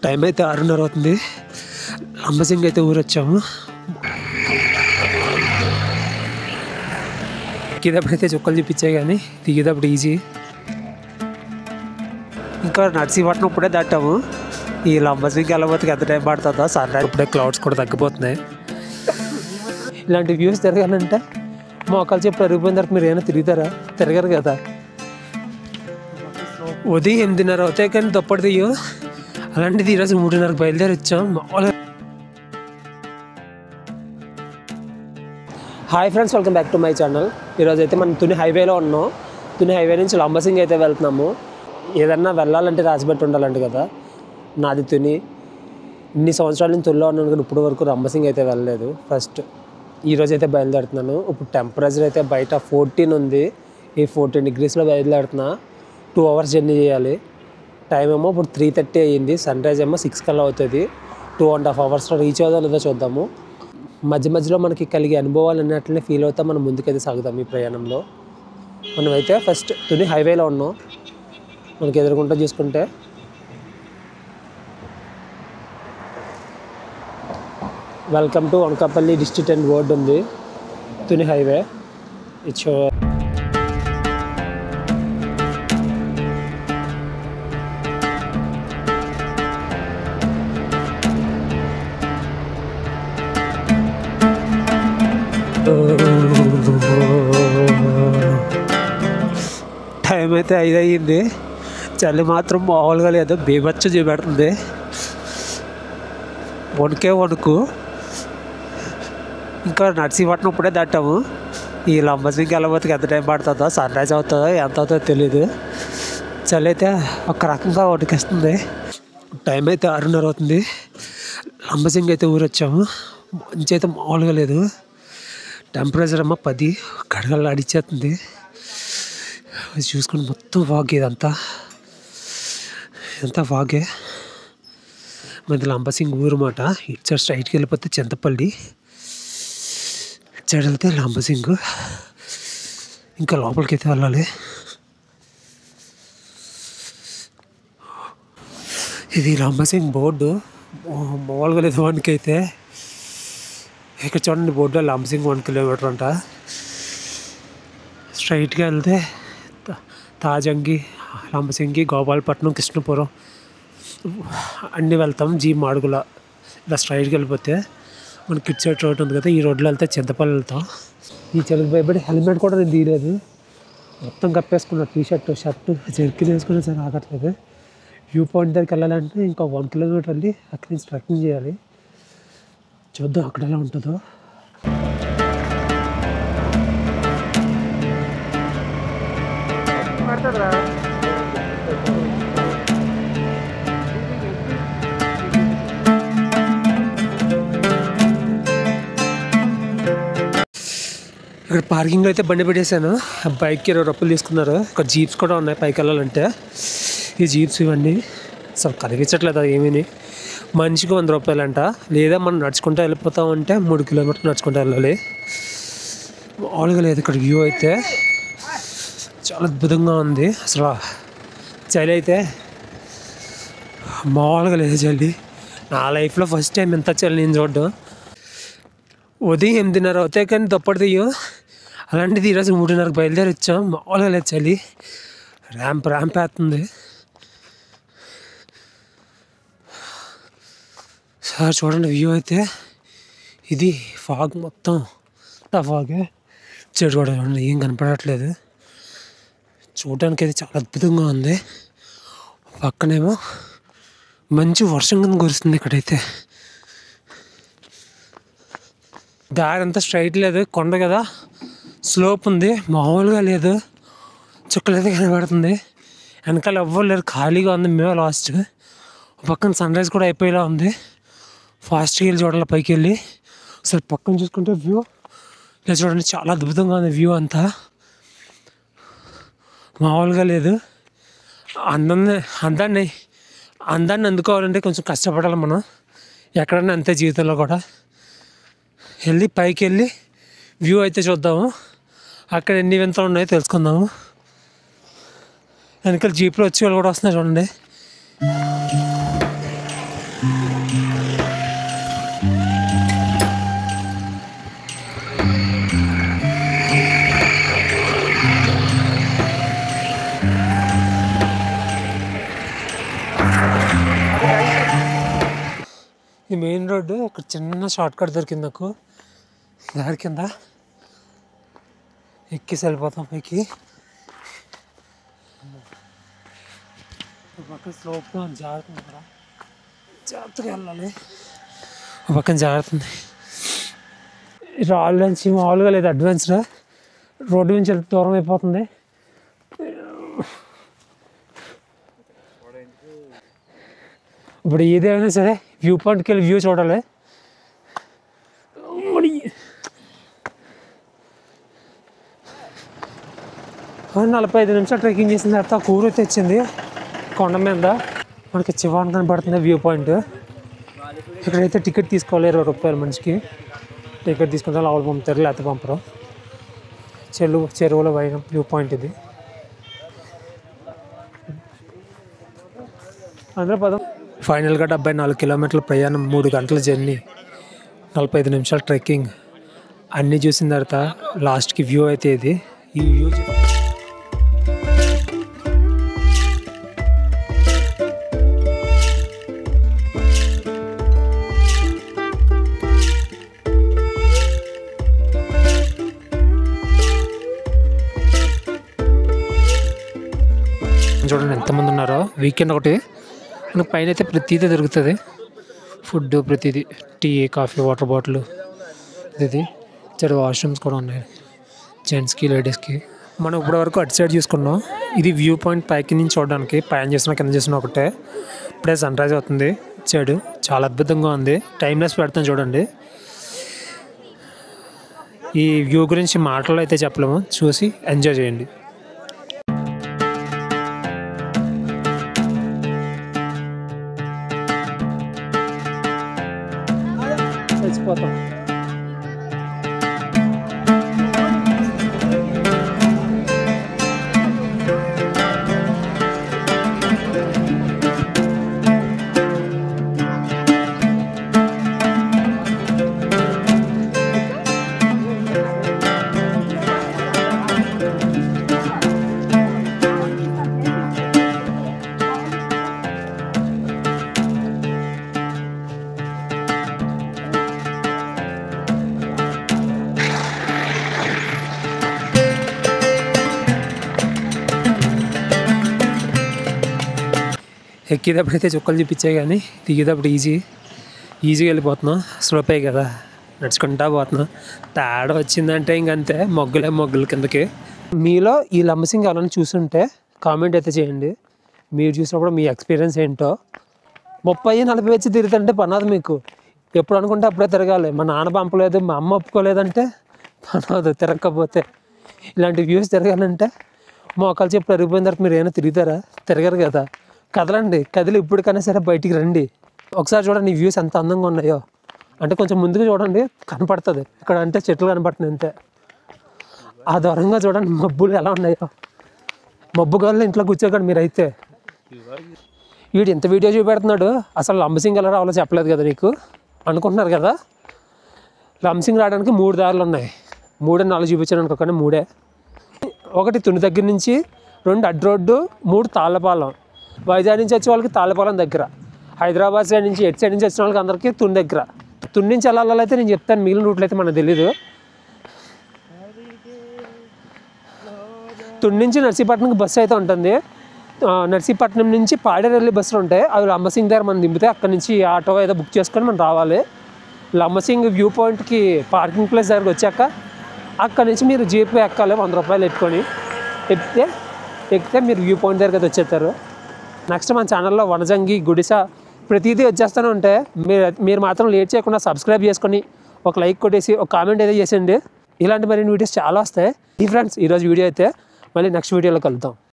Time అయితే 6:30 అవుతుంది. లంబసింగి అయితే ఊరొచ్చాము. ఎక్కేటప్పుడైతే చుక్కలు చూపించాయి కానీ దిగేటప్పుడు ఈజీ. ఇంకా నర్సీపట్నం ఇప్పుడే దాటాము. ఈ లంబసింగి వెళ్ళబోతే ఎంత టైం పడుతుందో. సన్ రైజ్ ఇప్పుడే క్లౌడ్స్ కూడా తగ్గిపోతున్నాయి. ఇలాంటి వ్యూస్ తిరగాలంటే మోకాలు చెప్పు అరిగిపోయిన తర్వాత మీరు ఏమైనా తిరగరు కదా. ఉదయం 8:30 అవుతాయి కానీ తప్పటి దియ్యు. అలాంటిది ఈరోజు 3:30కి బయలుదేరి వచ్చాం. Hi friends, welcome back to my channel. ఈరోజు అయితే మనం తుని హైవేలో ఉన్నాం. తుని హైవే నుంచి లంబసింగి అయితే వెళ్తున్నాము. ఏదన్నా వెళ్ళాలంటే రాసిపెట్టి ఉండాలంటే కదా. నాది తుని. ఇన్ని సంవత్సరాల నుంచి తుల్లో ఉన్నాను కానీ ఇప్పుడు వరకు లంబసింగి అయితే వెళ్ళలేదు. ఫస్ట్ ఈరోజు అయితే బయలుదేరుతున్నాను. ఇప్పుడు టెంపరేచర్ అయితే బయట 14 ఉంది. ఈ 14 degreesలో బయలుదేరుతున్నా. 2 hours జర్నీ చేయాలి. టైం ఏమో ఇప్పుడు 3:30 అయ్యింది. సన్ రైజ్ ఏమో 6 కల్లా అవుతుంది. 2.5 hours రీచ్ అవుతుందో లేదో చూద్దాము. మధ్య మధ్యలో మనకి కలిగే అనుభవాలు అన్నట్లనే ఫీల్ అవుతా మనం ముందుకైతే సాగుతాం ఈ ప్రయాణంలో. మనమైతే ఫస్ట్ తుని హైవేలో ఉన్నాం. మనకి ఎదురుకుంటూ చూసుకుంటే welcome to Anakapalli district and board ఉంది. తుని హైవే ఇచ్చో. టైం అయితే 5 అయ్యింది. చలి మాత్రం మామూలుగా లేదు, బీభత్స చూపెడుతుంది. వణుకు. ఇంకా నర్సీపట్నం ఇప్పుడే దాటాము. ఈ లంబసింగి వెళ్ళబోతే ఎంత టైం పడుతుందో, సన్ రైజ్ అవుతుందో ఎంత అవుతుందో తెలీదు. చలి అయితే ఒక రకంగా వణికిస్తుంది. టైం అయితే 6:30 అవుతుంది. లంబసింగి అయితే ఊరొచ్చాము. మంచి అయితే మామూలుగా లేదు. టెంపరేచర్ ఏమో 10 గడగలు అడిచేస్తుంది. చూసుకుని మొత్తం ఫాగ్. ఇదంతా ఫాగే. మరి లంబసింగి ఊరు మాట. ఇటు సైడ్ స్ట్రైట్కి వెళ్ళిపోతే చింతపల్లి, ఇటు సైడ్ వెళ్తే లంబసింగు. ఇంకా లోపలికి అయితే వెళ్ళాలి. ఇది లంబసింగి బోర్డు మామూలుగా లేదు. వానికైతే ఇక్కడ చూడండి బోర్డులో లంబసింగి 1 kilometer అంట. స్ట్రైట్గా వెళ్తే తాజంగి, లంబసింగి, గోపాలపట్నం, కృష్ణపురం అన్నీ వెళ్తాం. మాడుగుల ఇలా స్ట్రైట్కి వెళ్ళిపోతే మనకి కిట్ సైడ్ రోడ్ ఉంది కదా, ఈ రోడ్లో వెళ్తే చింతపల్లి వెళ్తాం. ఈ చలికి భయపడి హెల్మెట్ కూడా నేను తీయలేదు. మొత్తం కప్పేసుకున్నా. టీషర్టు, షర్టు, జర్కిన్ వేసుకున్నా సరే ఆగట్లేదు. వ్యూ పాయింట్ దగ్గరికి వెళ్ళాలంటే ఇంకా 1 kilometer వెళ్ళి అక్కడి నుంచి ట్రెక్కింగ్ చేయాలి. చూద్దాం అక్కడ ఎలా ఉంటుందో. ఇక్కడ పార్కింగ్లో అయితే బండి పెట్టేశాను. బైక్కి 20 రూపాయలు తీసుకున్నారు. ఇక్కడ జీప్స్ కూడా ఉన్నాయి పైకి వెళ్ళాలంటే. ఈ జీప్స్ ఇవన్నీ అసలు కనిపించట్లేదు ఏమీ. మనిషికి 100 రూపాయలు అంట. లేదా మనం నడుచుకుంటూ వెళ్ళిపోతామంటే 3 kilometers నడుచుకుంటూ వెళ్ళాలి. మామూలుగా లేదు ఇక్కడ వ్యూ అయితే. చాలా అద్భుతంగా ఉంది. అసలు చలి అయితే మామూలుగా లేదు. చలి నా లైఫ్లో ఫస్ట్ టైం ఎంత చలి నేను చూడడం. ఉదయం 8:30 అవుతాయి కానీ తప్పటి దియ్యు. అలాంటిది ఈరోజు 3:30కి బయలుదేరి వచ్చాం. మామూలుగా లేదు చలి. ర్యాంప్ వేస్తుంది. సార్ చూడండి వ్యూ అయితే. ఇది ఫాగ్ మొత్తం ఫాగే. చెడు కూడా చూడండి ఏం కనపడట్లేదు. చూడడానికి అయితే చాలా అద్భుతంగా ఉంది. పక్కనేమో మంచి వర్షం కింద కురుస్తుంది ఇక్కడైతే. దారి అంతా స్ట్రైట్ లేదు, కొండ కదా, స్లోప్ ఉంది. మామూలుగా లేదు. చుక్కలైతే కనబడుతుంది. వెనకాల ఎవ్వరు లేరు, ఖాళీగా ఉంది. మేము లాస్ట్. పక్కన సన్ రైజ్ కూడా అయిపోయేలా ఉంది. ఫాస్ట్గా వెళ్ళి చూడాలి పైకి వెళ్ళి. అసలు పక్కన చూసుకుంటే వ్యూ ఇలా చూడండి చాలా అద్భుతంగా ఉంది. వ్యూ అంతా మామూలుగా లేదు. అందాన్ని అందుకోవాలంటే కొంచెం కష్టపడాలి మనం. ఎక్కడన్నా అంతే జీవితంలో కూడా. వెళ్ళి పైకి వెళ్ళి వ్యూ అయితే చూద్దాము. అక్కడ ఎన్ని వింతలు ఉన్నాయో తెలుసుకుందాము. వెనకాల జీప్లో వచ్చి వాళ్ళు కూడా వస్తున్నారు చూడండి. ఈ మెయిన్ రోడ్డు ఒక చిన్న షార్ట్ కట్ దొరికింది నాకు దారి కింద ఎక్కి వెళ్ళిపోతాం పైకి. ఒక పక్కన స్లోప్గా జారుతుంది కదా, జాగ్రత్తగా వెళ్ళాలి. ఒక పక్కన జారుతుంది. రాళ్ళు నుంచి మామూలుగా లేదు, అడ్వాన్స్గా రోడ్డు నుంచి దూరం అయిపోతుంది. ఇప్పుడు ఏదైనా సరే వ్యూ పాయింట్కి వెళ్ళి వ్యూ చూడాలి. 45 నిమిషాలు ట్రెక్కింగ్ చేసిన తర్వాత ఒక ఊరు తెచ్చింది కొండ మీద. మనకి చివరన కనబడుతుంది వ్యూ పాయింట్. ఇక్కడైతే టికెట్ తీసుకోవాలి 20 రూపాయలు మనిషికి. టికెట్ తీసుకుంటే లోపల పంపుతారు, లేకపోతే పంపరు. చెరువుల పైన వ్యూ పాయింట్ ఇది. అందులో పదం ఫైనల్గా 74 కిలోమీటర్ల ప్రయాణం, 3 గంటల జర్నీ, 45 నిమిషాల ట్రెక్కింగ్ అన్నీ చూసిన తర్వాత లాస్ట్కి వ్యూ అయితే ఇది. ఈ వ్యూ చూడండి ఎంతమంది ఉన్నారో. వీకెండ్ ఒకటి మనకు పైన అయితే ప్రతిదీ దొరుకుతుంది, ఫుడ్ ప్రతిదీ, టీ, కాఫీ, వాటర్ బాటిల్, ఇది ఇక్కడ వాష్రూమ్స్ కూడా ఉన్నాయి జెంట్స్కి లేడీస్కి. మనం ఇప్పటివరకు అటు సైడ్ చూసుకున్నాం. ఇది వ్యూ పాయింట్ పైకి నుంచి చూడడానికి. పైన చేసిన కింద చేసిన ఒకటే. ఇప్పుడే సన్ రైజ్ అవుతుంది ఇటు సైడ్, చాలా అద్భుతంగా ఉంది. టైమ్లెస్ పెడతాం చూడండి. ఈ వ్యూ గురించి మాటలు అయితే చెప్పలేము, చూసి ఎంజాయ్ చేయండి. చచ్చిపోతాం. ఎక్కేటప్పుడు అయితే చుక్కలు చూపించాయి, కానీ దిగేటప్పుడు ఈజీగా వెళ్ళిపోతున్నాం. స్లోపే కదా, నడుచుకుంటా పోతున్నాం. తేడా వచ్చిందంటే ఇంకంతే, మొగ్గుల కిందకి. మీలో ఈ లంబసింగి ఎవరైనా చూసుంటే కామెంట్ అయితే చేయండి. మీరు చూసినప్పుడు మీ ఎక్స్పీరియన్స్ ఏంటో. 30-40 వచ్చి తిరుగుతుంటే పనదు మీకు. ఎప్పుడు అనుకుంటే అప్పుడే తిరగాలి. మా నాన్న పంపలేదు, మా అమ్మ ఒప్పుకోలేదంటే పనదు తిరగకపోతే. ఇలాంటి వ్యూస్ తిరగాలంటే మోకాలు చెప్పు అరిగిపోయిన తర్వాత మీరు ఏమైనా తిరగరు కదా. కదిలి ఇప్పటికైనా సరే బయటికి రండి. ఒకసారి చూడండి ఈ వ్యూస్ ఎంత అందంగా ఉన్నాయో. అంటే కొంచెం ముందుకు చూడండి, కనపడుతుంది. ఇక్కడ అంటే చెట్లు కనపడుతున్నాయి అంతే. ఆ దూరంగా చూడండి మబ్బులు ఎలా ఉన్నాయో. మబ్బు గాల్లో ఇంట్లో కూర్చోకండి మీరైతే. వీడు ఇంత వీడియో చూపెడుతున్నాడు, అసలు లంబసింగి ఎలా రావాలో చెప్పలేదు కదా నీకు అనుకుంటున్నారు కదా. లంబసింగి రావడానికి 3 దారులు ఉన్నాయి. 3-4 చూపించాను అనుకోకండి, 3. 1 తుని దగ్గర నుంచి, 2 అడ్డు రోడ్డు, 3 తాళ్ళపాలెం. వైజాగ్ నుంచి వచ్చే వాళ్ళకి తాళ్ళపాలెం దగ్గర, హైదరాబాద్ సైడ్ నుంచి ఎటు సైడ్ నుంచి వచ్చిన వాళ్ళకి అందరికీ తుని దగ్గర. తుని నుంచి వెళ్ళాలైతే నేను చెప్తాను, మిగిలిన రూట్లు అయితే మనకు తెలీదు. తుని నుంచి నర్సీపట్నంకి బస్సు అయితే ఉంటుంది. నర్సీపట్నం నుంచి పాడేరు వెళ్ళి బస్సులు ఉంటాయి. అవి లంబసింగి దగ్గర మనం దింపితే అక్కడ నుంచి ఆటో ఏదో బుక్ చేసుకొని మనం రావాలి. లంబసింగి వ్యూ పాయింట్కి పార్కింగ్ ప్లేస్ దగ్గరకు వచ్చాక అక్కడ నుంచి మీరు జీప్ ఎక్కాలి. 100 రూపాయలు పెట్టుకొని ఎక్కితే మీరు వ్యూ పాయింట్ దగ్గరికి అయితే వచ్చేస్తారు. నెక్స్ట్ మన ఛానల్లో వనజంగి, గుడిస ప్రతిదీ వచ్చేస్తూనే ఉంటాయి. మీరు మాత్రం లేట్ చేయకుండా సబ్స్క్రైబ్ చేసుకొని ఒక లైక్ కొట్టేసి ఒక కామెంట్ అయితే చేసేయండి. ఇలాంటి మరిన్ని వీడియోస్ చాలా వస్తాయి. ఫ్రెండ్స్ ఈరోజు వీడియో అయితే మళ్ళీ నెక్స్ట్ వీడియోలో కలుద్దాం.